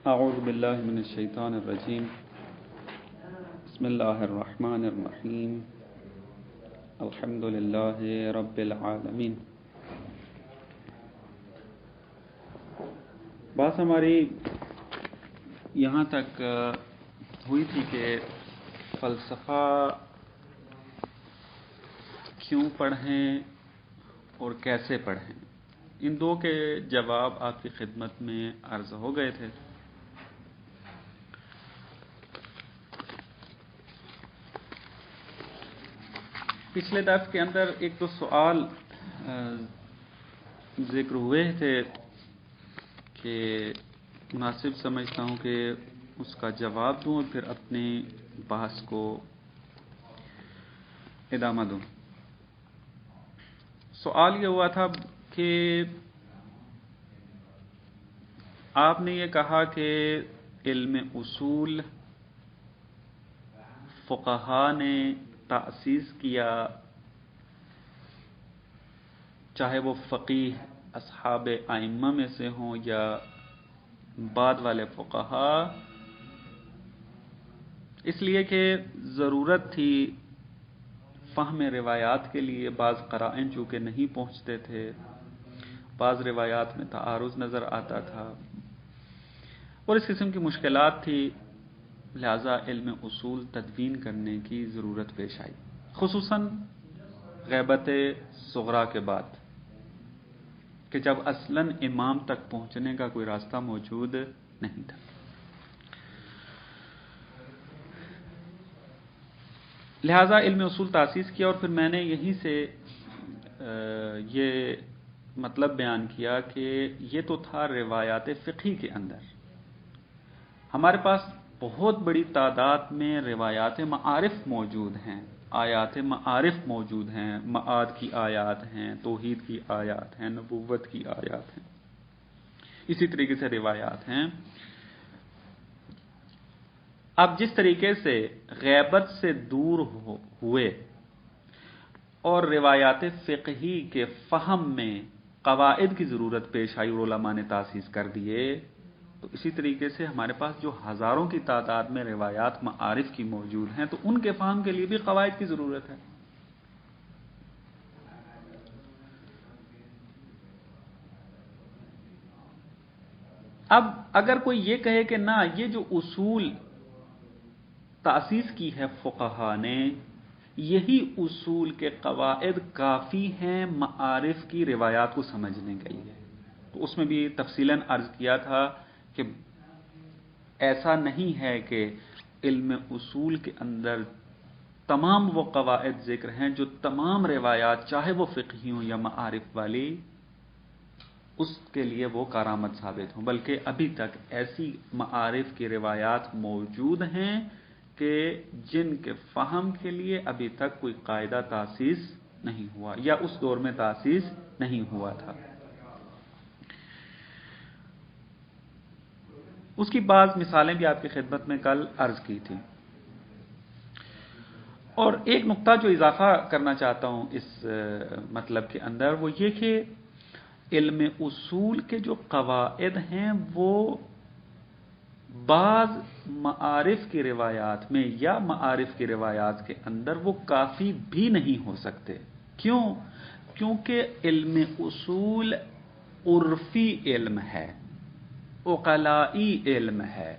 اعوذ باللہ من الشیطان الرجیم بسم اللہ الرحمن الرحیم الحمد للہ رب العالمین۔ بات ہماری یہاں تک ہوئی تھی کہ فلسفہ کیوں پڑھیں اور کیسے پڑھیں، ان دو کے جواب آپ کی خدمت میں عرض ہو گئے تھے۔ پچھلے درس کے اندر ایک دو سوال ذکر ہوئے تھے کہ مناسب سمجھتا ہوں کہ اس کا جواب دوں اور پھر اپنی بحث کو ادامہ دوں۔ سوال یہ ہوا تھا کہ آپ نے یہ کہا کہ علم اصول فقہا نے تأسیس کیا، چاہے وہ فقیہ اصحاب ائمہ میں سے ہوں یا بعد والے فقہا، اس لیے کہ ضرورت تھی فہم روایات کے لیے۔ بعض قرائن چونکہ نہیں پہنچتے تھے، بعض روایات میں تعارض نظر آتا تھا اور اس قسم کی مشکلات تھی، لہذا علم اصول تدوین کرنے کی ضرورت پیش آئی، خصوصاً غیبت صغریٰ کے بعد، کہ جب اصلاً امام تک پہنچنے کا کوئی راستہ موجود نہیں تھا۔ لہذا علم اصول تاسیس کیا اور پھر میں نے یہیں سے یہ مطلب بیان کیا کہ یہ تو تھا روایات فقہی کے اندر۔ ہمارے پاس بہت بڑی تعداد میں روایات معارف موجود ہیں، آیات معارف موجود ہیں، معاد کی آیات ہیں، توحید کی آیات ہیں، نبوت کی آیات ہیں، اسی طریقے سے روایات ہیں۔ اب جس طریقے سے غیبت سے دور ہوئے اور روایات فقہی کے فہم میں قواعد کی ضرورت پیش آئی اور علماء نے تاسیس کر دیے، تو اسی طریقے سے ہمارے پاس جو ہزاروں کی تعداد میں روایات معارف کی موجود ہیں، تو ان کے فہم کے لیے بھی قواعد کی ضرورت ہے۔ اب اگر کوئی یہ کہے کہ نہ، یہ جو اصول تاسیس کی ہے فقہا نے، یہی اصول کے قواعد کافی ہیں معارف کی روایات کو سمجھنے کے لیے، تو اس میں بھی تفصیلاً عرض کیا تھا کہ ایسا نہیں ہے کہ علم اصول کے اندر تمام وہ قواعد ذکر ہیں جو تمام روایات، چاہے وہ فقہی ہوں یا معارف والی، اس کے لیے وہ کارآمد ثابت ہوں، بلکہ ابھی تک ایسی معارف کی روایات موجود ہیں کہ جن کے فہم کے لیے ابھی تک کوئی قاعدہ تاسیس نہیں ہوا یا اس دور میں تاسیس نہیں ہوا تھا۔ اس کی بعض مثالیں بھی آپ کی خدمت میں کل عرض کی تھی، اور ایک نقطہ جو اضافہ کرنا چاہتا ہوں اس مطلب کے اندر، وہ یہ کہ علم اصول کے جو قواعد ہیں وہ بعض معارف کی روایات میں یا معارف کی روایات کے اندر وہ کافی بھی نہیں ہو سکتے۔ کیوں؟ کیونکہ علم اصول عرفی علم ہے، عقلائی علم ہے،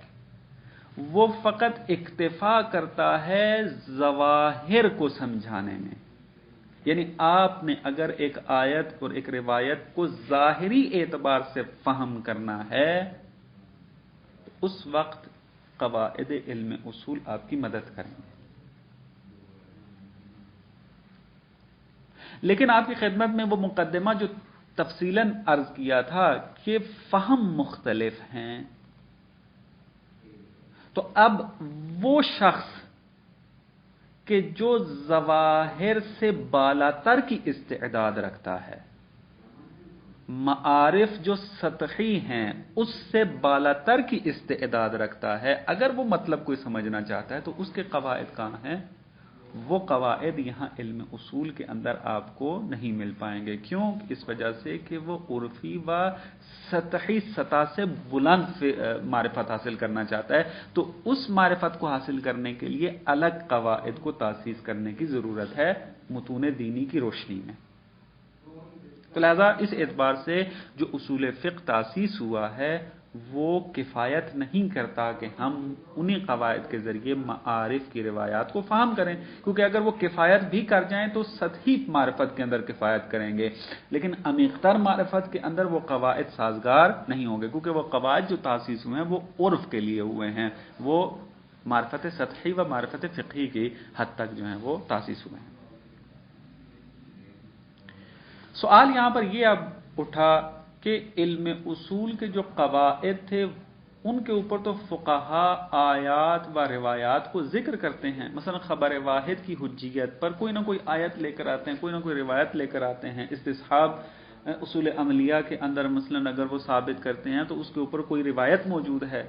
وہ فقط اکتفا کرتا ہے ظواہر کو سمجھانے میں۔ یعنی آپ نے اگر ایک آیت اور ایک روایت کو ظاہری اعتبار سے فہم کرنا ہے تو اس وقت قواعد علم اصول آپ کی مدد کریں گے۔ لیکن آپ کی خدمت میں وہ مقدمہ جو تفصیلاً عرض کیا تھا کہ فہم مختلف ہیں، تو اب وہ شخص کہ جو ظواہر سے بالاتر کی استعداد رکھتا ہے، معارف جو سطحی ہیں اس سے بالاتر کی استعداد رکھتا ہے، اگر وہ مطلب کوئی سمجھنا چاہتا ہے تو اس کے قواعد کہاں ہیں؟ وہ قواعد یہاں علم اصول کے اندر آپ کو نہیں مل پائیں گے. کیوں؟ اس وجہ سے کہ وہ عرفی و سطحی سطح سے بلند معرفت حاصل کرنا چاہتا ہے، تو اس معرفت کو حاصل کرنے کے لیے الگ قواعد کو تاسیس کرنے کی ضرورت ہے متون دینی کی روشنی میں. تو لہذا اس اعتبار سے جو اصول فقہ تاسیس ہوا ہے وہ کفایت نہیں کرتا کہ ہم انہی قواعد کے ذریعے معارف کی روایات کو فہم کریں، کیونکہ اگر وہ کفایت بھی کر جائیں تو سطحی معرفت کے اندر کفایت کریں گے، لیکن عمیق‌تر معرفت کے اندر وہ قواعد سازگار نہیں ہوں گے، کیونکہ وہ قواعد جو تاسیس ہوئے ہیں وہ عرف کے لیے ہوئے ہیں، وہ معرفت سطحی و معرفت فقہی کی حد تک جو ہیں وہ تاسیس ہوئے ہیں. سوال یہاں پر یہ اب اٹھا کہ علم اصول کے جو قواعد تھے ان کے اوپر تو فقہا آیات و روایات کو ذکر کرتے ہیں، مثلا خبر واحد کی حجیت پر کوئی نہ کوئی آیت لے کر آتے ہیں، کوئی نہ کوئی روایت لے کر آتے ہیں. استصحاب اصول عملیہ کے اندر مثلا اگر وہ ثابت کرتے ہیں تو اس کے اوپر کوئی روایت موجود ہے.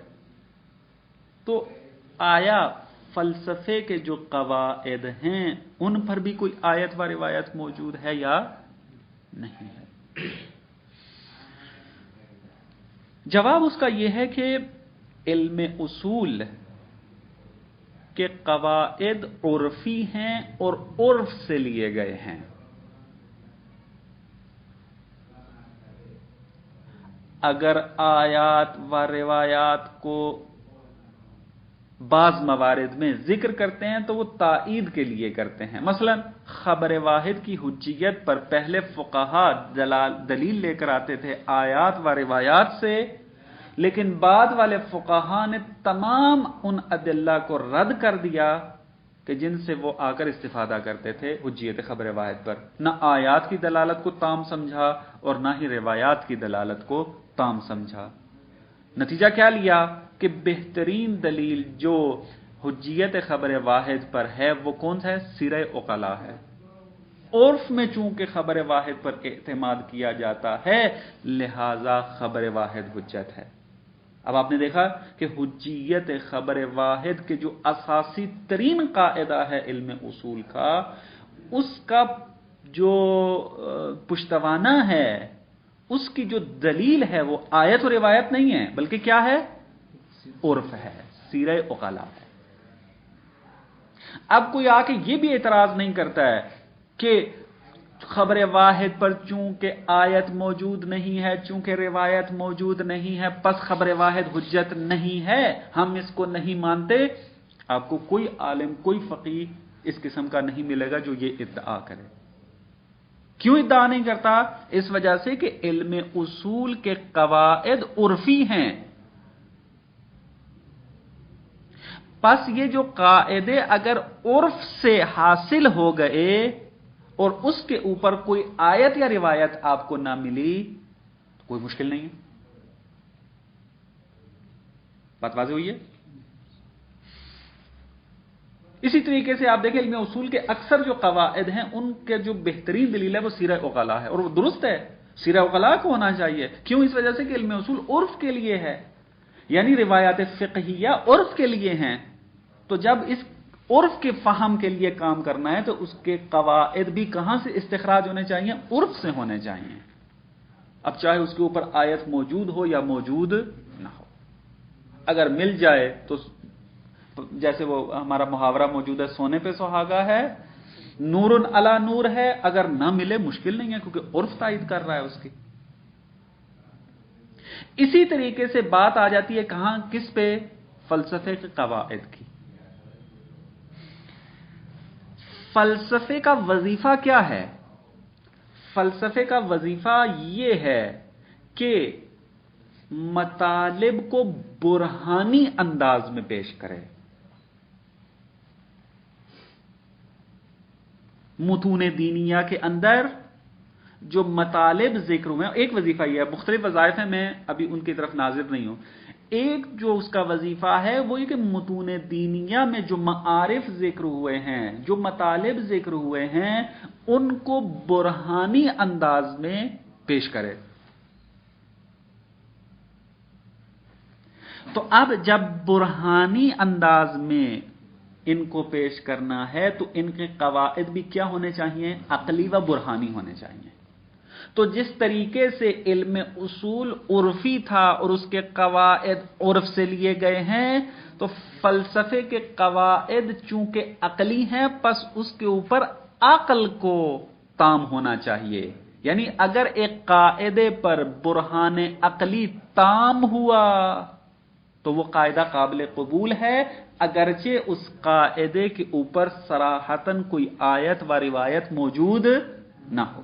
تو آیا فلسفے کے جو قواعد ہیں ان پر بھی کوئی آیت و روایت موجود ہے یا نہیں ہے؟ جواب اس کا یہ ہے کہ علم اصول کے قواعد عرفی ہیں اور عرف سے لیے گئے ہیں. اگر آیات و روایات کو بعض موارد میں ذکر کرتے ہیں تو وہ تائید کے لیے کرتے ہیں. مثلا خبر واحد کی حجیت پر پہلے فقہا دلیل لے کر آتے تھے آیات و روایات سے، لیکن بعد والے فقہا نے تمام ان ادلہ کو رد کر دیا کہ جن سے وہ آ کر استفادہ کرتے تھے حجیت خبر واحد پر. نہ آیات کی دلالت کو تام سمجھا اور نہ ہی روایات کی دلالت کو تام سمجھا. نتیجہ کیا لیا کہ بہترین دلیل جو حجیت خبر واحد پر ہے وہ کون سا ہے؟ سیرہ عقلاء ہے. عرف میں چونکہ خبر واحد پر اعتماد کیا جاتا ہے لہذا خبر واحد حجت ہے. اب آپ نے دیکھا کہ حجیت خبر واحد کے جو اساسی ترین قاعدہ ہے علم اصول کا، اس کا جو پشتوانہ ہے، اس کی جو دلیل ہے وہ آیت و روایت نہیں ہے بلکہ کیا ہے؟ عرف ہے، سیرہ عقلاء ہے. اب کوئی آ کے یہ بھی اعتراض نہیں کرتا ہے کہ خبر واحد پر چونکہ آیت موجود نہیں ہے، چونکہ روایت موجود نہیں ہے، پس خبر واحد حجت نہیں ہے، ہم اس کو نہیں مانتے. آپ کو کوئی عالم، کوئی فقیہ اس قسم کا نہیں ملے گا جو یہ ادعا کرے. کیوں ادعا نہیں کرتا؟ اس وجہ سے کہ علم اصول کے قواعد عرفی ہیں. پس یہ جو قاعدے اگر عرف سے حاصل ہو گئے اور اس کے اوپر کوئی آیت یا روایت آپ کو نہ ملی تو کوئی مشکل نہیں ہے. بات واضح ہوئی ہے؟ اسی طریقے سے آپ دیکھیں علم اصول کے اکثر جو قواعد ہیں ان کے جو بہترین دلیل ہے وہ سیرہ عقلاء ہے، اور وہ درست ہے، سیرہ عقلاء کو ہونا چاہیے. کیوں؟ اس وجہ سے کہ علم اصول عرف کے لیے ہے، یعنی روایات فقہیہ عرف کے لیے ہیں. تو جب اس عرف کے فہم کے لیے کام کرنا ہے تو اس کے قواعد بھی کہاں سے استخراج ہونے چاہیے؟ عرف سے ہونے چاہیے. اب چاہے اس کے اوپر آیت موجود ہو یا موجود نہ ہو، اگر مل جائے تو جیسے وہ ہمارا محاورہ موجود ہے سونے پہ سہاگا ہے، نور علی نور ہے، اگر نہ ملے مشکل نہیں ہے کیونکہ عرف تائید کر رہا ہے اس کی. اسی طریقے سے بات آ جاتی ہے کہاں، کس پہ؟ فلسفے کے قواعد کی. فلسفے کا وظیفہ کیا ہے؟ فلسفے کا وظیفہ یہ ہے کہ مطالب کو برہانی انداز میں پیش کرے. متون دینیہ کے اندر جو مطالب ذکر ہوئے ہیں، ایک وظیفہ یہ ہے، مختلف وظائف ہیں، میں ابھی ان کی طرف ناظر نہیں ہوں. ایک جو اس کا وظیفہ ہے وہ یہ کہ متون دینیہ میں جو معارف ذکر ہوئے ہیں، جو مطالب ذکر ہوئے ہیں، ان کو برہانی انداز میں پیش کرے. تو اب جب برہانی انداز میں ان کو پیش کرنا ہے تو ان کے قواعد بھی کیا ہونے چاہیے؟ عقلی و برہانی ہونے چاہیے۔ تو جس طریقے سے علم اصول عرفی تھا اور اس کے قواعد عرف سے لیے گئے ہیں، تو فلسفے کے قواعد چونکہ عقلی ہیں، پس اس کے اوپر عقل کو تام ہونا چاہیے۔ یعنی اگر ایک قاعدے پر برہان عقلی تام ہوا تو وہ قاعدہ قابل قبول ہے، اگرچہ اس قاعدے کے اوپر صراحتاً کوئی آیت و روایت موجود نہ ہو،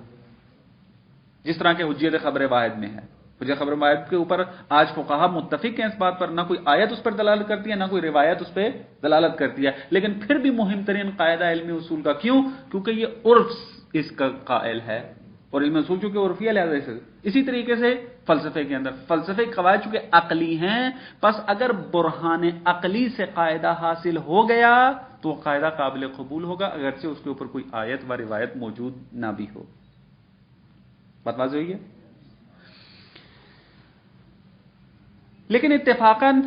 جس طرح کہ حجیت خبر واحد میں ہے۔ حجیت خبر واحد کے اوپر آج فقہا متفق ہیں اس بات پر، نہ کوئی آیت اس پر دلالت کرتی ہے، نہ کوئی روایت اس پہ دلالت کرتی ہے، لیکن پھر بھی مہم ترین قاعدہ علم اصول کا۔ کیوں؟ کیونکہ یہ عرف اس کا قائل ہے، اور علم اصول چونکہ عرفی ہے لہذا اسی طریقے سے فلسفے کے اندر فلسفے کے قواعد چونکہ عقلی ہیں، پس اگر برہان عقلی سے قاعدہ حاصل ہو گیا تو وہ قاعدہ قابل قبول ہوگا، اگرچہ اس کے اوپر کوئی آیت و روایت موجود نہ بھی ہو۔ بات واضح ہوئی ہے؟ لیکن اتفاقاً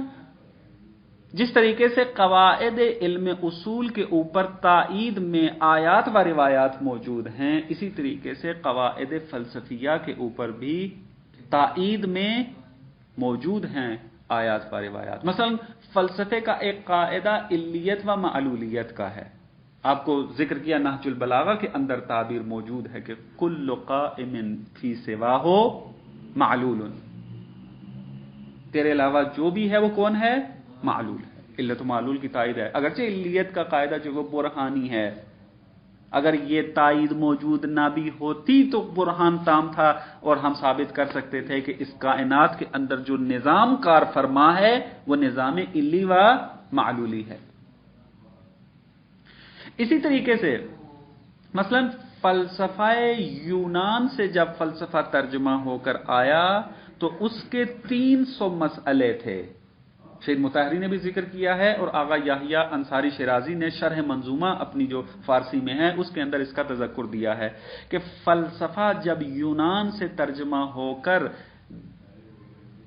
جس طریقے سے قواعد علم اصول کے اوپر تائید میں آیات و روایات موجود ہیں، اسی طریقے سے قواعد فلسفیہ کے اوپر بھی تائید میں موجود ہیں آیات و روایات۔ مثلا فلسفے کا ایک قاعدہ علیت و معلولیت کا ہے۔ آپ کو ذکر کیا نہج البلاغہ کے اندر تعبیر موجود ہے کہ کل قائم فی سواہ معلول، تیرے علاوہ جو بھی ہے وہ کون ہے؟ معلول ہے۔ علت و معلول کی تائید ہے، اگرچہ علیت کا قاعدہ جو وہ برہانی ہے، اگر یہ تائید موجود نہ بھی ہوتی تو برہان تام تھا اور ہم ثابت کر سکتے تھے کہ اس کائنات کے اندر جو نظام کار فرما ہے وہ نظام علی و معلولی ہے۔ اسی طریقے سے مثلا فلسفہ یونان سے جب فلسفہ ترجمہ ہو کر آیا تو اس کے 300 مسئلے تھے۔ شہید مطہری نے بھی ذکر کیا ہے، اور آغا یحییٰ انصاری شیرازی نے شرح منظومہ اپنی جو فارسی میں ہے اس کے اندر اس کا تذکر دیا ہے کہ فلسفہ جب یونان سے ترجمہ ہو کر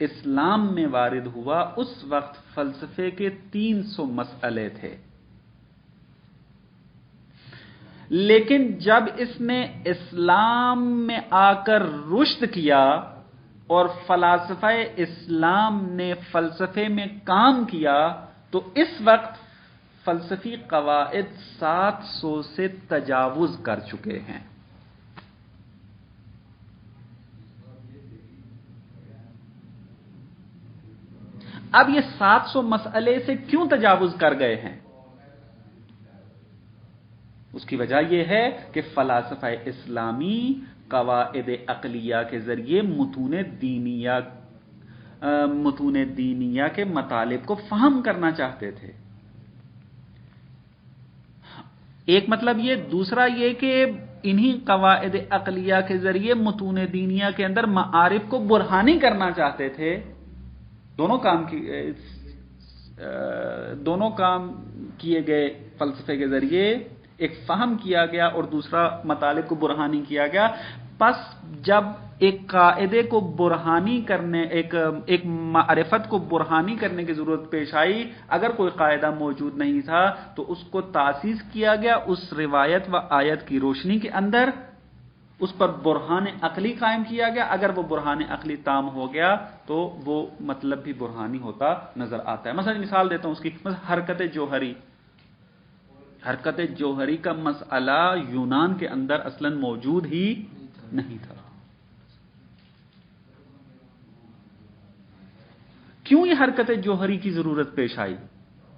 اسلام میں وارد ہوا، اس وقت فلسفے کے 300 مسئلے تھے، لیکن جب اس نے اسلام میں آ کر رشد کیا اور فلاسفہ اسلام نے فلسفے میں کام کیا تو اس وقت فلسفی قواعد 700 سے تجاوز کر چکے ہیں۔ اب یہ 700 مسئلے سے کیوں تجاوز کر گئے ہیں؟ اس کی وجہ یہ ہے کہ فلاسفہ اسلامی قواعد عقلیہ کے ذریعے متون دینیہ کے مطالب کو فہم کرنا چاہتے تھے۔ ایک مطلب یہ، دوسرا یہ کہ انہی قواعد عقلیہ کے ذریعے متون دینیہ کے اندر معارف کو برہانی کرنا چاہتے تھے۔ دونوں کام کیے گئے فلسفے کے ذریعے، ایک فہم کیا گیا اور دوسرا مطالب کو برہانی کیا گیا۔ پس جب ایک قاعدے کو برہانی کرنے، ایک معرفت کو برہانی کرنے کی ضرورت پیش آئی، اگر کوئی قاعدہ موجود نہیں تھا تو اس کو تاسیس کیا گیا اس روایت و آیت کی روشنی کے اندر، اس پر برہان عقلی قائم کیا گیا۔ اگر وہ برہان عقلی تام ہو گیا تو وہ مطلب بھی برہانی ہوتا نظر آتا ہے۔ مثلا مثال دیتا ہوں اس کی، مثلا حرکت جوہری کا مسئلہ یونان کے اندر اصلاً موجود ہی نہیں تھا۔ کیوں یہ حرکت جوہری کی ضرورت پیش آئی؟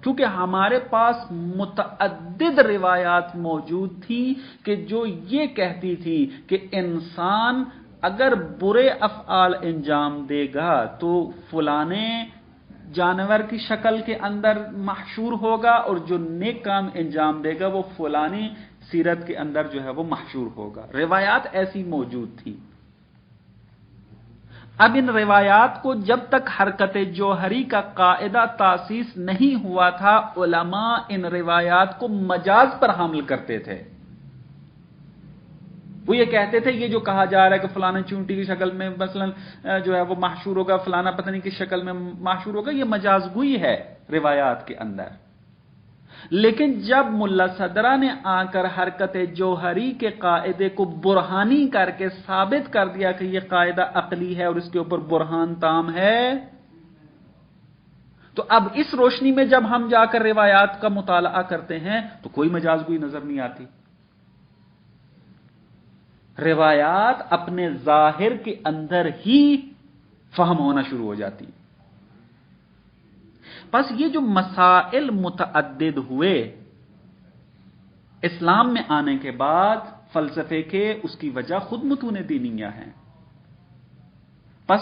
کیونکہ ہمارے پاس متعدد روایات موجود تھیں کہ جو یہ کہتی تھی کہ انسان اگر برے افعال انجام دے گا تو فلانے جانور کی شکل کے اندر محشور ہوگا، اور جو نیک کام انجام دے گا وہ فلانی سیرت کے اندر جو ہے وہ محشور ہوگا۔ روایات ایسی موجود تھی۔ اب ان روایات کو جب تک حرکت جوہری کا قاعدہ تاسیس نہیں ہوا تھا، علماء ان روایات کو مجاز پر حمل کرتے تھے۔ وہ یہ کہتے تھے یہ جو کہا جا رہا ہے کہ فلانا چونٹی کی شکل میں مثلا جو ہے وہ محشور ہوگا، فلانا پتہ نہیں کس شکل میں محشور ہوگا، یہ مجاز گوئی ہے روایات کے اندر۔ لیکن جب ملا صدرہ نے آ کر حرکت جوہری کے قاعدے کو برہانی کر کے ثابت کر دیا کہ یہ قاعدہ عقلی ہے اور اس کے اوپر برہان تام ہے، تو اب اس روشنی میں جب ہم جا کر روایات کا مطالعہ کرتے ہیں تو کوئی مجاز گوئی نظر نہیں آتی. روایات اپنے ظاہر کے اندر ہی فہم ہونا شروع ہو جاتی. بس یہ جو مسائل متعدد ہوئے اسلام میں آنے کے بعد فلسفے کے، اس کی وجہ خود متون دینیہ ہیں. پس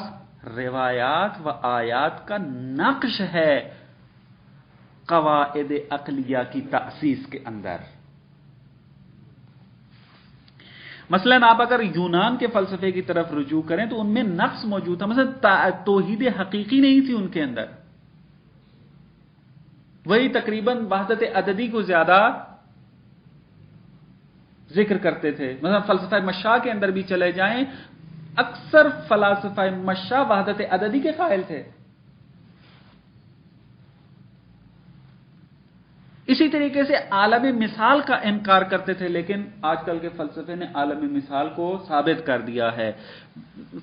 روایات و آیات کا نقش ہے قواعد عقلیہ کی تأسیس کے اندر. مثلا آپ اگر یونان کے فلسفے کی طرف رجوع کریں تو ان میں نقص موجود تھا. مثلا توحید حقیقی نہیں تھی ان کے اندر، وہی تقریباً وحدت عددی کو زیادہ ذکر کرتے تھے. مثلا فلسفہ مشاء کے اندر بھی چلے جائیں، اکثر فلاسفہ مشاء وحدت عددی کے قائل تھے. اسی طریقے سے عالم مثال کا انکار کرتے تھے، لیکن آج کل کے فلسفے نے عالم مثال کو ثابت کر دیا ہے.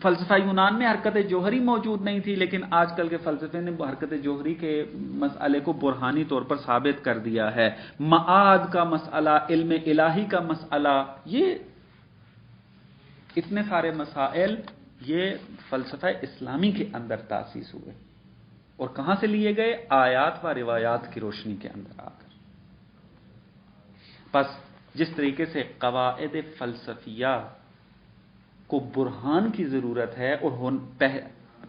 فلسفہ یونان میں حرکت جوہری موجود نہیں تھی، لیکن آج کل کے فلسفے نے حرکت جوہری کے مسئلے کو برہانی طور پر ثابت کر دیا ہے. معاد کا مسئلہ، علم الہی کا مسئلہ، یہ اتنے سارے مسائل یہ فلسفہ اسلامی کے اندر تاسیس ہوئے اور کہاں سے لیے گئے؟ آیات و روایات کی روشنی کے اندر آ کر. پس جس طریقے سے قواعد فلسفیہ کو برہان کی ضرورت ہے اور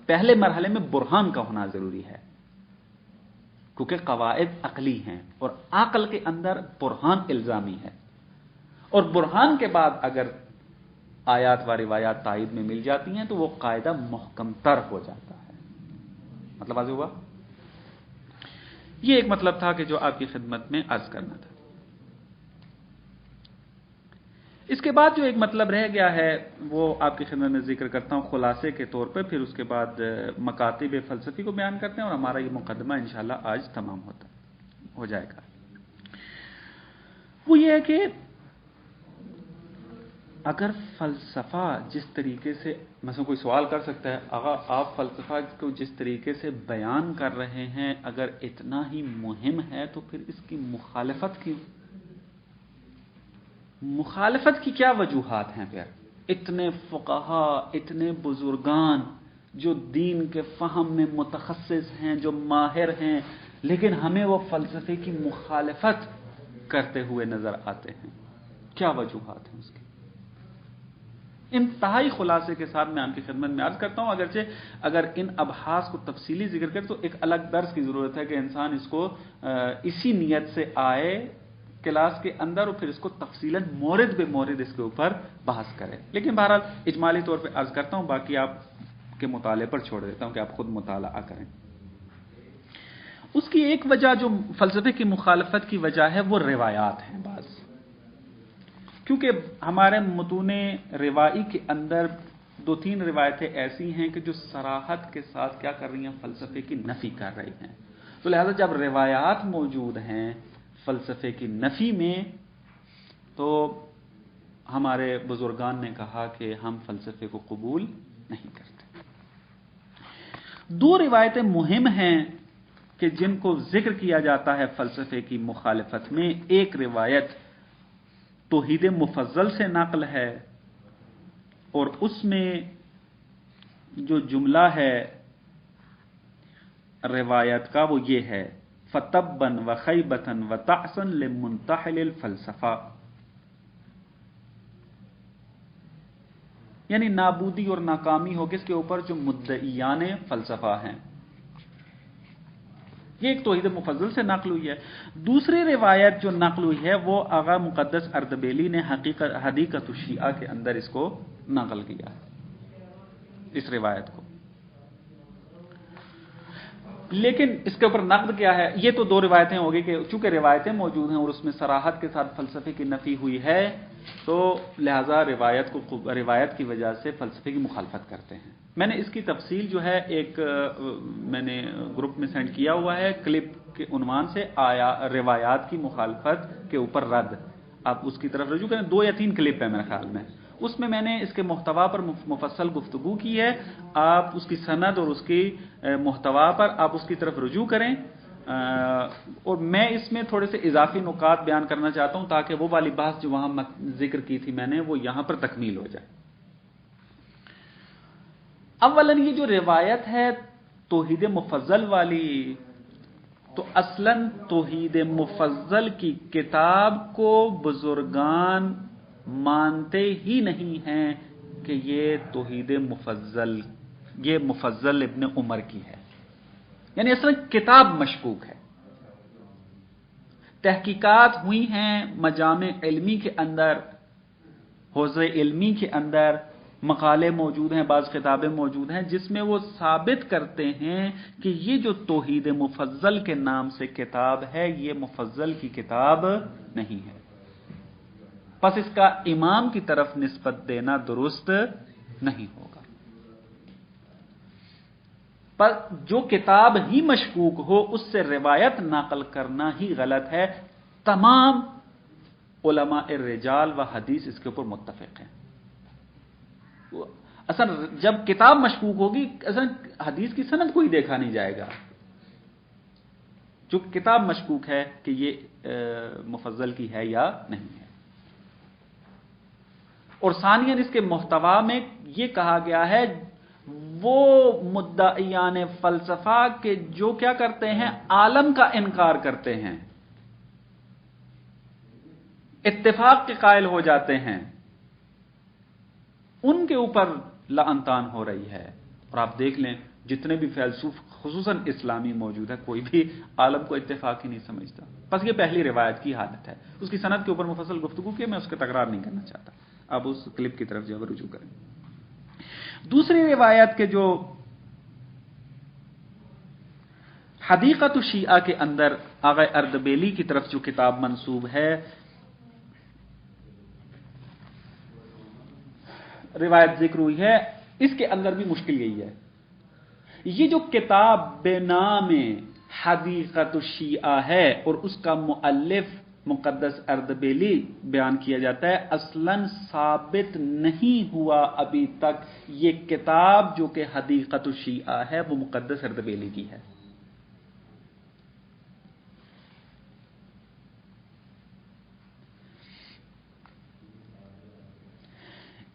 پہلے مرحلے میں برہان کا ہونا ضروری ہے، کیونکہ قواعد عقلی ہیں اور عقل کے اندر برہان الزامی ہے، اور برہان کے بعد اگر آیات و روایات تائید میں مل جاتی ہیں تو وہ قاعدہ محکم تر ہو جاتا ہے. مطلب واضح ہوا؟ یہ ایک مطلب تھا کہ جو آپ کی خدمت میں عرض کرنا تھا. اس کے بعد جو ایک مطلب رہ گیا ہے وہ آپ کی خدمت میں ذکر کرتا ہوں خلاصے کے طور پر، پھر اس کے بعد مکاتب فلسفی کو بیان کرتے ہیں اور ہمارا یہ مقدمہ انشاءاللہ آج تمام ہو جائے گا. وہ یہ ہے کہ اگر فلسفہ جس طریقے سے، مثلا کوئی سوال کر سکتا ہے، اگر آپ فلسفہ کو جس طریقے سے بیان کر رہے ہیں اگر اتنا ہی مہم ہے تو پھر اس کی مخالفت کیوں؟ مخالفت کی کیا وجوہات ہیں؟ پھر اتنے فقہا، اتنے بزرگان جو دین کے فہم میں متخصص ہیں، جو ماہر ہیں، لیکن ہمیں وہ فلسفے کی مخالفت کرتے ہوئے نظر آتے ہیں. کیا وجوہات ہیں اس کی؟ انتہائی خلاصے کے ساتھ میں آپ کی خدمت میں عرض کرتا ہوں. اگرچہ اگر ان ابحاث کو تفصیلی ذکر کریں تو ایک الگ درس کی ضرورت ہے کہ انسان اس کو اسی نیت سے آئے کلاس کے اندر اور پھر اس کو تفصیلاً مورد بے مورد اس کے اوپر بحث کرے. لیکن بہرحال اجمالی طور پہ عرض کرتا ہوں، باقی آپ کے مطالعے پر چھوڑ دیتا ہوں کہ آپ خود مطالعہ کریں. اس کی ایک وجہ جو فلسفے کی مخالفت کی وجہ ہے وہ روایات ہیں بعض، کیونکہ ہمارے متون روایی کے اندر 2-3 روایتیں ایسی ہیں کہ جو صراحت کے ساتھ کیا کر رہی ہیں؟ فلسفے کی نفی کر رہی ہیں. تو لہذا جب روایات موجود ہیں فلسفے کی نفی میں تو ہمارے بزرگان نے کہا کہ ہم فلسفے کو قبول نہیں کرتے. 2 روایتیں مہم ہیں کہ جن کو ذکر کیا جاتا ہے فلسفے کی مخالفت میں. ایک روایت توحید مفضل سے نقل ہے اور اس میں جو جملہ ہے روایت کا وہ یہ ہے: فتبن و خیبتن و تعسن لمنتحل الفلسفہ، یعنی نابودی اور ناکامی ہو کس کے اوپر؟ جو مدعیان فلسفہ ہیں. یہ ایک توحید مفضل سے نقل ہوئی ہے. دوسری روایت جو نقل ہوئی ہے وہ آغا مقدس اردبیلی نے حدیقۃ الشیعہ کے اندر اس کو نقل کیا ہے، اس روایت کو. لیکن اس کے اوپر نقد کیا ہے؟ یہ تو 2 روایتیں ہو گئی کہ چونکہ روایتیں موجود ہیں اور اس میں صراحت کے ساتھ فلسفے کی نفی ہوئی ہے، تو لہذا روایت کی وجہ سے فلسفے کی مخالفت کرتے ہیں. میں نے اس کی تفصیل جو ہے ایک میں نے گروپ میں سینڈ کیا ہوا ہے کلپ کے عنوان سے روایات کی مخالفت کے اوپر رد. آپ اس کی طرف رجوع کریں. 2 یا 3 کلپ ہے میرے خیال میں. اس میں نے اس کے محتوا پر مفصل گفتگو کی ہے. آپ اس کی سند اور اس کی محتوا پر آپ اس کی طرف رجوع کریں. اور میں اس میں تھوڑے سے اضافی نکات بیان کرنا چاہتا ہوں تاکہ وہ والی بحث جو وہاں ذکر کی تھی میں نے وہ یہاں پر تکمیل ہو جائے. اولا یہ جو روایت ہے توحید مفضل والی، تو اصلاً توحید مفضل کی کتاب کو بزرگان مانتے ہی نہیں ہیں کہ یہ توحید مفضل، یہ مفضل ابن عمر کی ہے. یعنی اصلاً کتاب مشکوک ہے. تحقیقات ہوئی ہیں مجامع علمی کے اندر، حوزے علمی کے اندر مقالے موجود ہیں، بعض کتابیں موجود ہیں جس میں وہ ثابت کرتے ہیں کہ یہ جو توحید مفضل کے نام سے کتاب ہے یہ مفضل کی کتاب نہیں ہے. پس اس کا امام کی طرف نسبت دینا درست نہیں ہوگا. پر جو کتاب ہی مشکوک ہو اس سے روایت نقل کرنا ہی غلط ہے. تمام علماء الرجال و حدیث اس کے اوپر متفق ہیں. اصل جب کتاب مشکوک ہوگی اصل حدیث کی سند کوئی دیکھا نہیں جائے گا. جو کتاب مشکوک ہے کہ یہ مفضل کی ہے یا نہیں ہے. اور ثانیاً اس کے محتوا میں یہ کہا گیا ہے وہ مدعیان فلسفہ کے جو کیا کرتے ہیں، عالم کا انکار کرتے ہیں، اتفاق کے قائل ہو جاتے ہیں، ان کے اوپر لعن طعن ہو رہی ہے. اور آپ دیکھ لیں جتنے بھی فیلسوف خصوصاً اسلامی موجود ہے کوئی بھی عالم کو اتفاق ہی نہیں سمجھتا. بس یہ پہلی روایت کی حالت ہے. اس کی سند کے اوپر مفصل گفتگو کی، میں اس کا تکرار نہیں کرنا چاہتا. آپ اس کلپ کی طرف جو ہے رجوع کریں. دوسری روایت کے جو حدیقۃ الشیعہ کے اندر آغا اردبیلی کی طرف جو کتاب منسوب ہے، روایت ذکر ہوئی ہے، اس کے اندر بھی مشکل یہی ہے. یہ جو کتاب بے نام حدیقۃ الشیعہ ہے اور اس کا مؤلف مقدس اردبیلی بیان کیا جاتا ہے، اصلاً ثابت نہیں ہوا ابھی تک یہ کتاب جو کہ حدیقۃ الشیعہ ہے وہ مقدس اردبیلی کی ہے.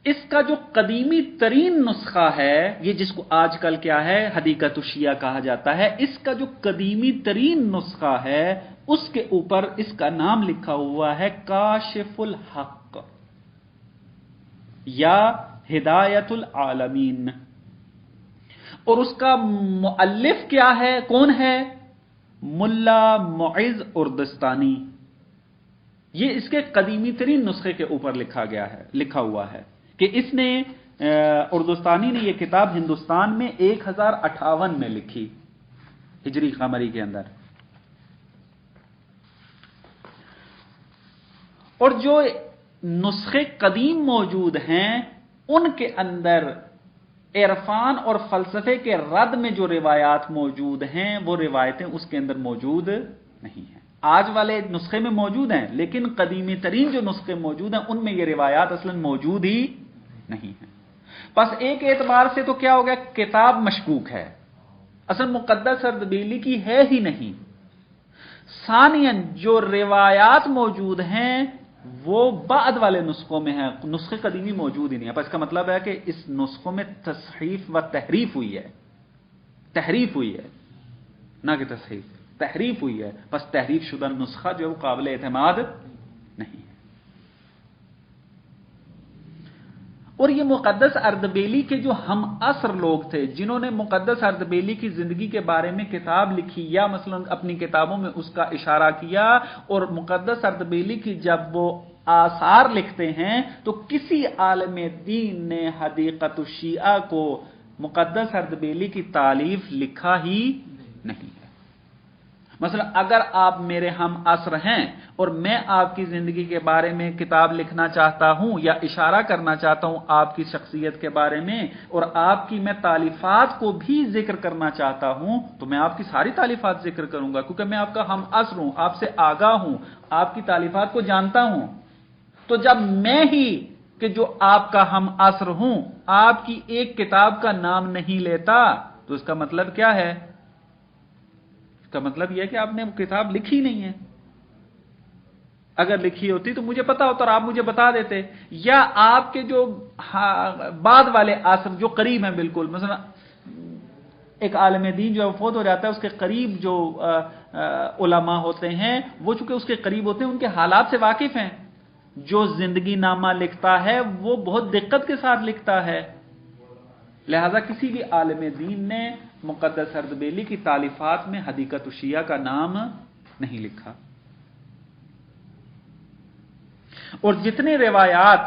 اس کا جو قدیمی ترین نسخہ ہے، یہ جس کو آج کل کیا ہے حدیقۃ الشیعہ کہا جاتا ہے، اس کا جو قدیمی ترین نسخہ ہے اس کے اوپر اس کا نام لکھا ہوا ہے کاشف الحق یا ہدایت العالمین. اور اس کا مؤلف کیا ہے، کون ہے؟ ملا معز اردستانی. یہ اس کے قدیمی ترین نسخے کے اوپر لکھا ہوا ہے کہ اس نے اردستانی نے یہ کتاب ہندوستان میں 1058 میں لکھی ہجری قمری کے اندر. اور جو نسخے قدیم موجود ہیں ان کے اندر عرفان اور فلسفے کے رد میں جو روایات موجود ہیں وہ روایتیں اس کے اندر موجود نہیں ہیں. آج والے نسخے میں موجود ہیں لیکن قدیمی ترین جو نسخے موجود ہیں ان میں یہ روایات اصلاً موجود ہی نہیں ہیں. بس ایک اعتبار سے تو کیا ہو گیا، کتاب مشکوک ہے، اصل مقدس اردبیلی کی ہے ہی نہیں. ثانیاً جو روایات موجود ہیں وہ بعد والے نسخوں میں ہیں، نسخے قدیمی موجود ہی نہیں ہے. بس اس کا مطلب ہے کہ اس نسخوں میں تصحیف و تحریف ہوئی ہے. تحریف ہوئی ہے، نہ کہ تصحیف، تحریف ہوئی ہے. بس تحریف شدہ نسخہ جو ہے وہ قابل اعتماد نہیں ہے. اور یہ مقدس اردبیلی کے جو ہم عصر لوگ تھے جنہوں نے مقدس اردبیلی کی زندگی کے بارے میں کتاب لکھی یا مثلا اپنی کتابوں میں اس کا اشارہ کیا، اور مقدس اردبیلی کی جب وہ آثار لکھتے ہیں تو کسی عالم دین نے حدیقۃ الشیعہ کو مقدس اردبیلی کی تالیف لکھا ہی نہیں ہے. مثلا اگر آپ میرے ہم عصر ہیں اور میں آپ کی زندگی کے بارے میں کتاب لکھنا چاہتا ہوں یا اشارہ کرنا چاہتا ہوں آپ کی شخصیت کے بارے میں، اور آپ کی میں تالیفات کو بھی ذکر کرنا چاہتا ہوں، تو میں آپ کی ساری تالیفات ذکر کروں گا، کیونکہ میں آپ کا ہم عصر ہوں، آپ سے آگاہ ہوں، آپ کی تالیفات کو جانتا ہوں۔ تو جب میں ہی کہ جو آپ کا ہم عصر ہوں آپ کی ایک کتاب کا نام نہیں لیتا، تو اس کا مطلب کیا ہے؟ اس کا مطلب یہ ہے کہ آپ نے وہ کتاب لکھی نہیں ہے۔ اگر لکھی ہوتی تو مجھے پتا ہوتا اور آپ مجھے بتا دیتے، یا آپ کے جو بعد والے عصر جو قریب ہیں بالکل، مثلا ایک عالم دین جو فوت ہو جاتا ہے اس کے قریب جو علماء ہوتے ہیں وہ چونکہ اس کے قریب ہوتے ہیں ان کے حالات سے واقف ہیں، جو زندگی نامہ لکھتا ہے وہ بہت دقت کے ساتھ لکھتا ہے، لہذا کسی بھی عالم دین نے مقدس اردبیلی کی تالیفات میں حدیقۃ الشیعہ کا نام نہیں لکھا۔ اور جتنے روایات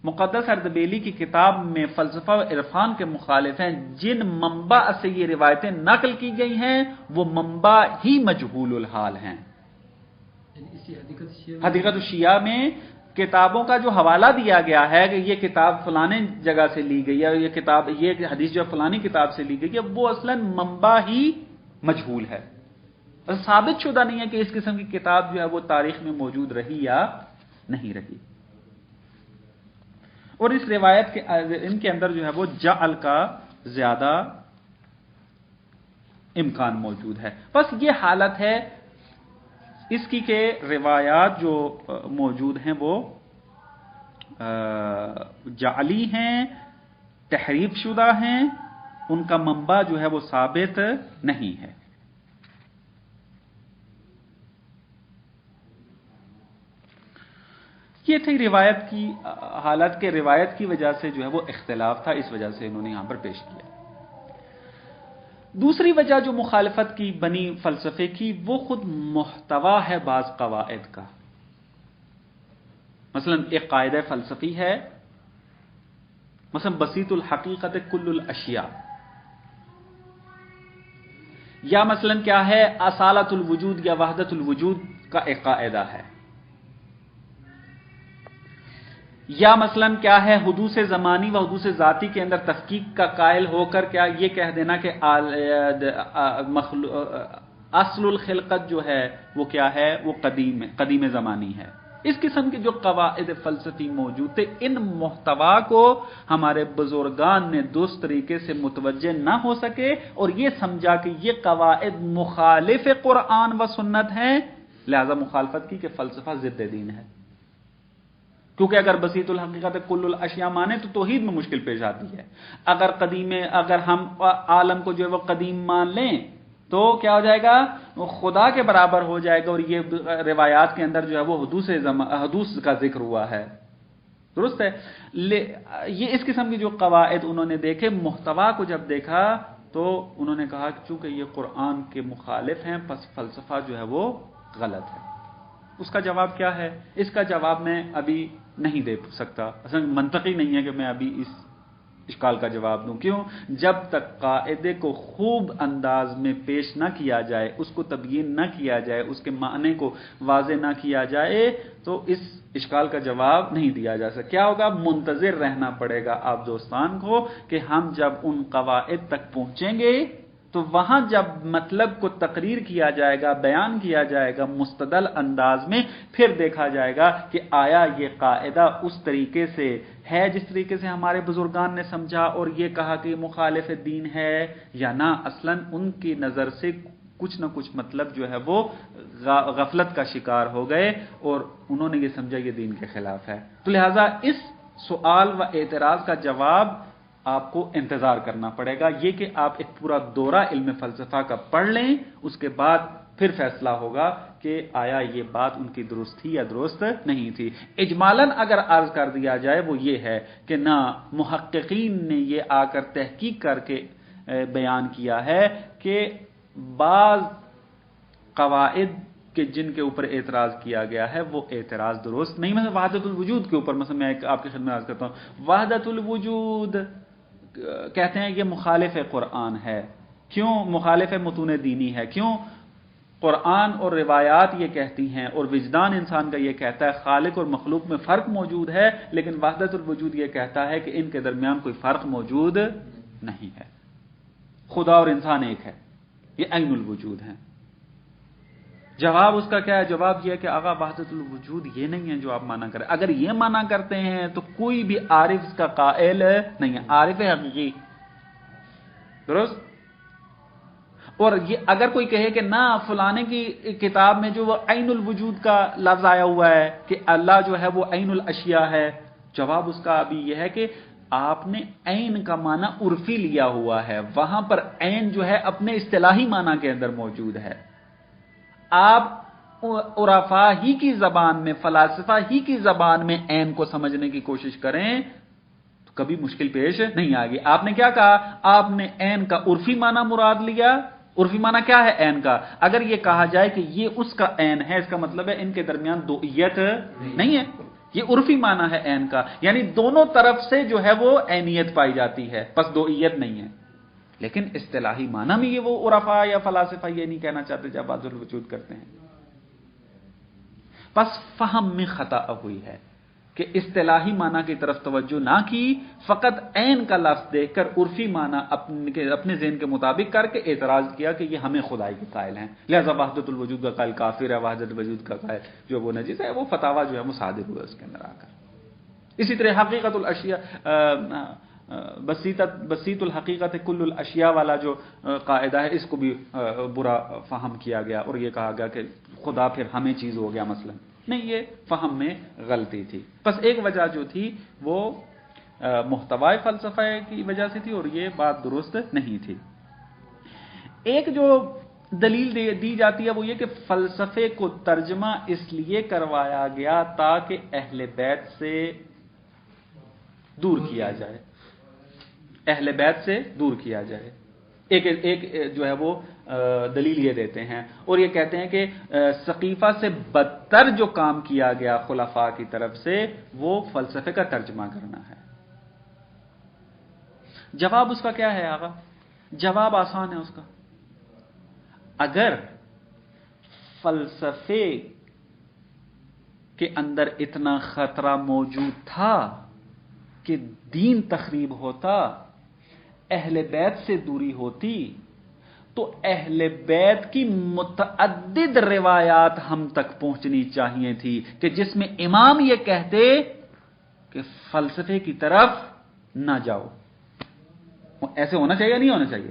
مقدس اردبیلی کی کتاب میں فلسفہ و عرفان کے مخالف ہیں، جن منبع سے یہ روایتیں نقل کی گئی ہیں وہ منبع ہی مجہول الحال ہیں۔ حدیقۃ الشیعہ میں کتابوں کا جو حوالہ دیا گیا ہے کہ یہ کتاب فلانے جگہ سے لی گئی ہے، یہ حدیث جو فلانی کتاب سے لی گئی ہے، وہ اصلاً منبع ہی مجہول ہے، ثابت شدہ نہیں ہے کہ اس قسم کی کتاب جو ہے وہ تاریخ میں موجود رہی یا نہیں رہی۔ اور اس روایت کے ان کے اندر جو ہے وہ جعل کا زیادہ امکان موجود ہے۔ بس یہ حالت ہے اس کی کہ روایات جو موجود ہیں وہ جعلی ہیں، تحریف شدہ ہیں، ان کا منبع جو ہے وہ ثابت نہیں ہے۔ یہ تھی روایت کی حالت کے، روایت کی وجہ سے جو ہے وہ اختلاف تھا، اس وجہ سے انہوں نے یہاں پر پیش کیا۔ دوسری وجہ جو مخالفت کی بنی فلسفے کی، وہ خود محتوا ہے بعض قواعد کا۔ مثلا ایک قاعدہ فلسفی ہے، مثلا بسیط الحقیقت کل الاشیاء، یا مثلا کیا ہے اصالت الوجود یا وحدت الوجود کا ایک قاعدہ ہے، یا مثلا کیا ہے حدوث زمانی و حدوث ذاتی کے اندر تفکیک کا قائل ہو کر کیا یہ کہہ دینا کہ اصل الخلقت جو ہے وہ کیا ہے، وہ قدیم زمانی ہے۔ اس قسم کے جو قواعد فلسفی موجود تھے، ان محتوا کو ہمارے بزرگان نے درست طریقے سے متوجہ نہ ہو سکے اور یہ سمجھا کہ یہ قواعد مخالف قرآن و سنت ہیں، لہذا مخالفت کی کہ فلسفہ ضد دین ہے۔ کیونکہ اگر بسیط الحقیقت کل الاشیاء مانے تو توحید میں مشکل پیش آتی ہے۔ اگر ہم عالم کو جو ہے وہ قدیم مان لیں تو کیا ہو جائے گا، وہ خدا کے برابر ہو جائے گا، اور یہ روایات کے اندر جو ہے وہ حدوث کا ذکر ہوا ہے، درست ہے۔ یہ اس قسم کی جو قواعد انہوں نے دیکھے، محتوا کو جب دیکھا تو انہوں نے کہا کہ چونکہ یہ قرآن کے مخالف ہیں پس فلسفہ جو ہے وہ غلط ہے۔ اس کا جواب کیا ہے؟ اس کا جواب میں ابھی نہیں دے سکتا، اصلا منطقی نہیں ہے کہ میں ابھی اس اشکال کا جواب دوں۔ کیوں؟ جب تک قاعدے کو خوب انداز میں پیش نہ کیا جائے، اس کو تبیین نہ کیا جائے، اس کے معنی کو واضح نہ کیا جائے تو اس اشکال کا جواب نہیں دیا جا سکتا۔ کیا ہوگا؟ منتظر رہنا پڑے گا آپ دوستان کو کہ ہم جب ان قواعد تک پہنچیں گے تو وہاں جب مطلب کو تقریر کیا جائے گا، بیان کیا جائے گا مستدل انداز میں، پھر دیکھا جائے گا کہ آیا یہ قاعدہ اس طریقے سے ہے جس طریقے سے ہمارے بزرگان نے سمجھا اور یہ کہا کہ مخالف دین ہے، یا نہ اصلاً ان کی نظر سے کچھ نہ کچھ مطلب جو ہے وہ غفلت کا شکار ہو گئے اور انہوں نے یہ سمجھا یہ دین کے خلاف ہے۔ تو لہٰذا اس سوال و اعتراض کا جواب آپ کو انتظار کرنا پڑے گا، یہ کہ آپ ایک پورا دورہ علم فلسفہ کا پڑھ لیں، اس کے بعد پھر فیصلہ ہوگا کہ آیا یہ بات ان کی درست تھی یا درست نہیں تھی۔ اجمالاً اگر عرض کر دیا جائے وہ یہ ہے کہ نہ محققین نے یہ آ کر تحقیق کر کے بیان کیا ہے کہ بعض قواعد کہ جن کے اوپر اعتراض کیا گیا ہے وہ اعتراض درست نہیں۔ مثلا وحدت الوجود کے اوپر مثلا میں آپ کی خدمت عرض کرتا ہوں، وحدت الوجود کہتے ہیں یہ مخالف قرآن ہے۔ کیوں مخالف متون دینی ہے؟ کیوں؟ قرآن اور روایات یہ کہتی ہیں اور وجدان انسان کا یہ کہتا ہے خالق اور مخلوق میں فرق موجود ہے، لیکن وحدت الوجود یہ کہتا ہے کہ ان کے درمیان کوئی فرق موجود نہیں ہے، خدا اور انسان ایک ہے، یہ عین الوجود ہیں۔ جواب اس کا کیا ہے؟ جواب یہ ہے کہ آقا وحدت الوجود یہ نہیں ہے جو آپ مانا کریں، اگر یہ مانا کرتے ہیں تو کوئی بھی عارف اس کا قائل نہیں ہے، عارف حقیقی، درست؟ اور یہ اگر کوئی کہے کہ نہ فلانے کی کتاب میں جو وہ عین الوجود کا لفظ آیا ہوا ہے کہ اللہ جو ہے وہ عین الاشیاء ہے، جواب اس کا ابھی یہ ہے کہ آپ نے عین کا معنی عرفی لیا ہوا ہے، وہاں پر عین جو ہے اپنے اصطلاحی معنی کے اندر موجود ہے۔ آپ عرفا ہی کی زبان میں، فلاسفہ ہی کی زبان میں عین کو سمجھنے کی کوشش کریں تو کبھی مشکل پیش نہیں آئے گی۔ آپ نے کیا کہا؟ آپ نے عین کا عرفی معنی مراد لیا۔ عرفی معنی کیا ہے عین کا؟ اگر یہ کہا جائے کہ یہ اس کا عین ہے، اس کا مطلب ہے ان کے درمیان دوئیت نہیں ہے، یہ عرفی معنی ہے عین کا، یعنی دونوں طرف سے جو ہے وہ عینیت پائی جاتی ہے، پس دوئیت نہیں ہے۔ لیکن اصطلاحی معنی میں یہ وہ عرفا یا فلاسفہ یہ نہیں کہنا چاہتے جب وحدت الوجود کرتے ہیں۔ پس فہم میں خطا ہوئی ہے کہ اصطلاحی معنی کی طرف توجہ نہ کی، فقط عین کا لفظ دیکھ کر عرفی معنی اپنے ذہن کے مطابق کر کے اعتراض کیا کہ یہ ہمیں خدائی کے قائل ہیں، لہذا وحدت الوجود کا قائل کافر ہے، وحدت الوجود کا قائل جو وہ نجس ہے، وہ فتاوی جو ہے وہ صادر ہوا اس کے اندر آ کر۔ اسی طرح حقیقت الاشیاء بسیط الحقیقت کل الاشیاء والا جو قاعدہ ہے، اس کو بھی برا فہم کیا گیا اور یہ کہا گیا کہ خدا پھر ہمیں چیز ہو گیا مثلا، نہیں، یہ فہم میں غلطی تھی۔ بس ایک وجہ جو تھی وہ محتوی فلسفہ کی وجہ سے تھی اور یہ بات درست نہیں تھی۔ ایک جو دلیل دی جاتی ہے وہ یہ کہ فلسفے کو ترجمہ اس لیے کروایا گیا تاکہ اہل بیت سے دور کیا جائے، اہل بیت سے دور کیا جائے۔ ایک جو ہے وہ دلیل یہ دیتے ہیں اور یہ کہتے ہیں کہ سقیفہ سے بدتر جو کام کیا گیا خلفاء کی طرف سے وہ فلسفے کا ترجمہ کرنا ہے۔ جواب اس کا کیا ہے آقا؟ جواب آسان ہے اس کا، اگر فلسفے کے اندر اتنا خطرہ موجود تھا کہ دین تخریب ہوتا، اہل بیت سے دوری ہوتی، تو اہل بیت کی متعدد روایات ہم تک پہنچنی چاہیے تھی کہ جس میں امام یہ کہتے کہ فلسفے کی طرف نہ جاؤ۔ ایسے ہونا چاہیے نہیں ہونا چاہیے؟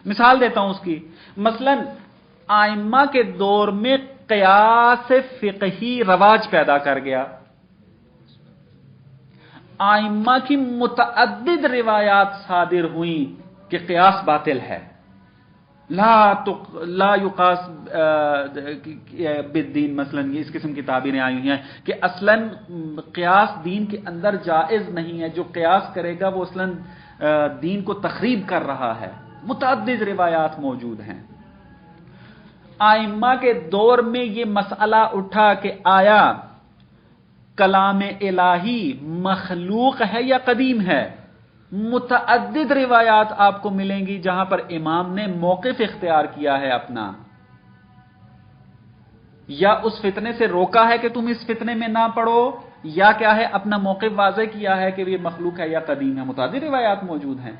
مثال دیتا ہوں اس کی، مثلا ائمہ کے دور میں قیاس فقہی رواج پیدا کر گیا، ائمہ کی متعدد روایات صادر ہوئیں کہ قیاس باطل ہے، لا یقاس بالدین، مثلا یہ اس قسم کی تعبیریں آئی ہیں کہ اصلا قیاس دین کے اندر جائز نہیں ہے، جو قیاس کرے گا وہ اصلا دین کو تخریب کر رہا ہے۔ متعدد روایات موجود ہیں۔ ائمہ کے دور میں یہ مسئلہ اٹھا کہ آیا کلام الہی مخلوق ہے یا قدیم ہے؟ متعدد روایات آپ کو ملیں گی جہاں پر امام نے موقف اختیار کیا ہے اپنا، یا اس فتنے سے روکا ہے کہ تم اس فتنے میں نہ پڑو، یا کیا ہے اپنا موقف واضح کیا ہے کہ یہ مخلوق ہے یا قدیم ہے۔ متعدد روایات موجود ہیں،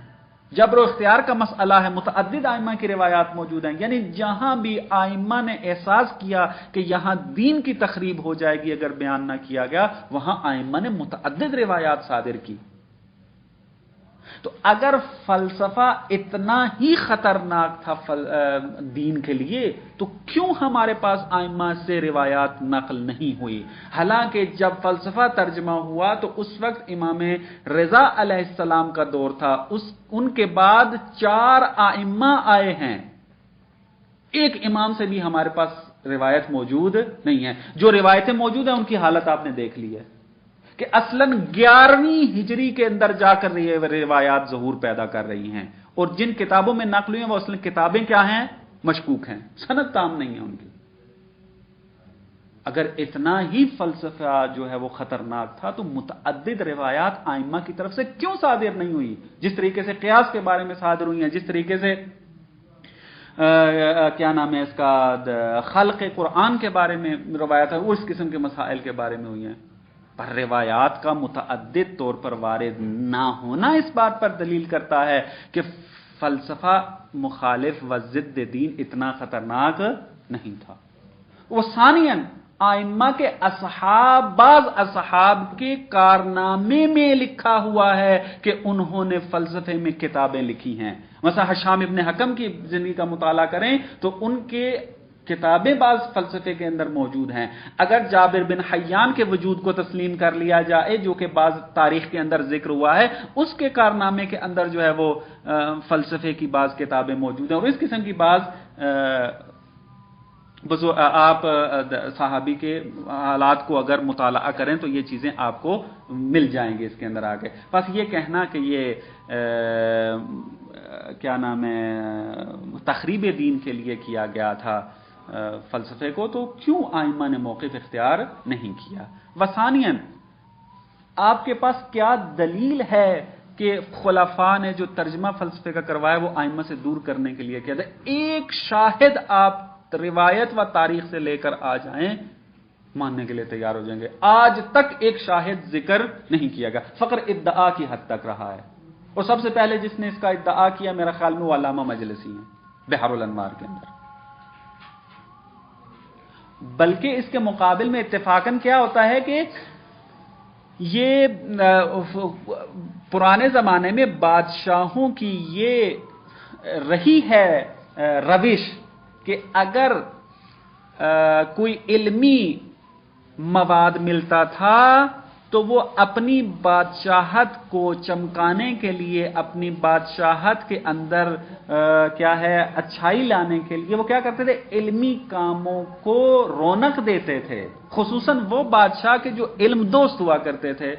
جبر و اختیار کا مسئلہ ہے، متعدد ائمہ کی روایات موجود ہیں، یعنی جہاں بھی ائمہ نے احساس کیا کہ یہاں دین کی تخریب ہو جائے گی اگر بیان نہ کیا گیا، وہاں ائمہ نے متعدد روایات صادر کی۔ تو اگر فلسفہ اتنا ہی خطرناک تھا دین کے لیے تو کیوں ہمارے پاس ائمہ سے روایات نقل نہیں ہوئی؟ حالانکہ جب فلسفہ ترجمہ ہوا تو اس وقت امام رضا علیہ السلام کا دور تھا، ان کے بعد 4 ائمہ آئے ہیں، ایک امام سے بھی ہمارے پاس روایت موجود نہیں ہے۔ جو روایتیں موجود ہیں ان کی حالت آپ نے دیکھ لی ہے کہ اصلاً 11ویں ہجری کے اندر جا کر روایات ظہور پیدا کر رہی ہیں، اور جن کتابوں میں نقل ہوئی ہیں وہ اصلاً کتابیں کیا ہیں؟ مشکوک ہیں، سند تام نہیں ہے ان کی۔ اگر اتنا ہی فلسفہ جو ہے وہ خطرناک تھا تو متعدد روایات ائمہ کی طرف سے کیوں صادر نہیں ہوئی؟ جس طریقے سے قیاس کے بارے میں صادر ہوئی ہیں، جس طریقے سے کیا نام ہے اس کا، خلق قرآن کے بارے میں روایات ہے، اس قسم کے مسائل کے بارے میں ہوئی ہیں، پر روایات کا متعدد طور پر وارد نہ ہونا اس بات پر دلیل کرتا ہے کہ فلسفہ مخالف و ضد دین اتنا خطرناک نہیں تھا۔ وہ ثانیاً آئمہ کے اصحاب، بعض اصحاب کے کارنامے میں لکھا ہوا ہے کہ انہوں نے فلسفے میں کتابیں لکھی ہیں۔ مثلا ہشام ابن حکم کی زندگی کا مطالعہ کریں تو ان کے کتابیں بعض فلسفے کے اندر موجود ہیں۔ اگر جابر بن حیان کے وجود کو تسلیم کر لیا جائے جو کہ بعض تاریخ کے اندر ذکر ہوا ہے، اس کے کارنامے کے اندر جو ہے وہ فلسفے کی بعض کتابیں موجود ہیں، اور اس قسم کی بعض آپ صحابی کے حالات کو اگر مطالعہ کریں تو یہ چیزیں آپ کو مل جائیں گے اس کے اندر آگے۔ بس یہ کہنا کہ یہ کیا نام ہے تخریب دین کے لیے کیا گیا تھا فلسفے کو، تو کیوں آئمہ نے موقف اختیار نہیں کیا؟ وثانیاً آپ کے پاس کیا دلیل ہے کہ خلفاء نے جو ترجمہ فلسفے کا کروایا وہ آئمہ سے دور کرنے کے لیے کیا تھا؟ ایک شاہد آپ روایت و تاریخ سے لے کر آ جائیں، ماننے کے لیے تیار ہو جائیں گے۔ آج تک ایک شاہد ذکر نہیں کیا گیا، فقر ادعا کی حد تک رہا ہے، اور سب سے پہلے جس نے اس کا ادعا کیا میرا خیال میں وہ علامہ مجلسی ہیں بحر الانوار کے اندر۔ بلکہ اس کے مقابل میں اتفاقاً کیا ہوتا ہے کہ یہ پرانے زمانے میں بادشاہوں کی یہ رہی ہے روش کہ اگر کوئی علمی مواد ملتا تھا تو وہ اپنی بادشاہت کو چمکانے کے لیے، اپنی بادشاہت کے اندر کیا ہے اچھائی لانے کے لیے وہ کیا کرتے تھے؟ علمی کاموں کو رونق دیتے تھے، خصوصاً وہ بادشاہ کے جو علم دوست ہوا کرتے تھے۔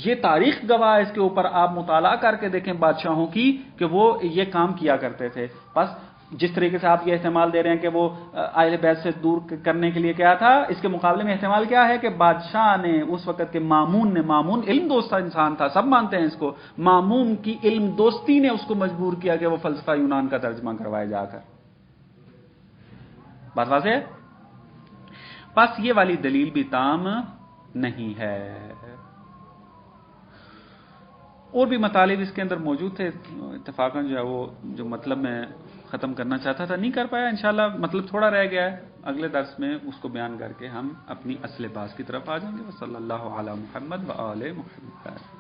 یہ تاریخ گواہ ہے، اس کے اوپر آپ مطالعہ کر کے دیکھیں بادشاہوں کی کہ وہ یہ کام کیا کرتے تھے۔ بس جس طریقے سے آپ یہ احتمال دے رہے ہیں کہ وہ اہل بیت سے دور کرنے کے لیے کیا تھا، اس کے مقابلے میں احتمال کیا ہے کہ بادشاہ نے اس وقت کے مامون علم دوستہ انسان تھا، سب مانتے ہیں اس کو، مامون کی علم دوستی نے اس کو مجبور کیا کہ وہ فلسفہ یونان کا ترجمہ کروائے جا کر۔ بات واضح ہے؟ بس یہ والی دلیل بھی تام نہیں ہے۔ اور بھی مطالب اس کے اندر موجود تھے، اتفاقاً جو ہے وہ جو مطلب میں ختم کرنا چاہتا تھا نہیں کر پایا، انشاءاللہ مطلب تھوڑا رہ گیا ہے، اگلے درس میں اس کو بیان کر کے ہم اپنی اصل بات کی طرف آ جائیں گے۔ صلی اللہ علی محمد و آل محمد۔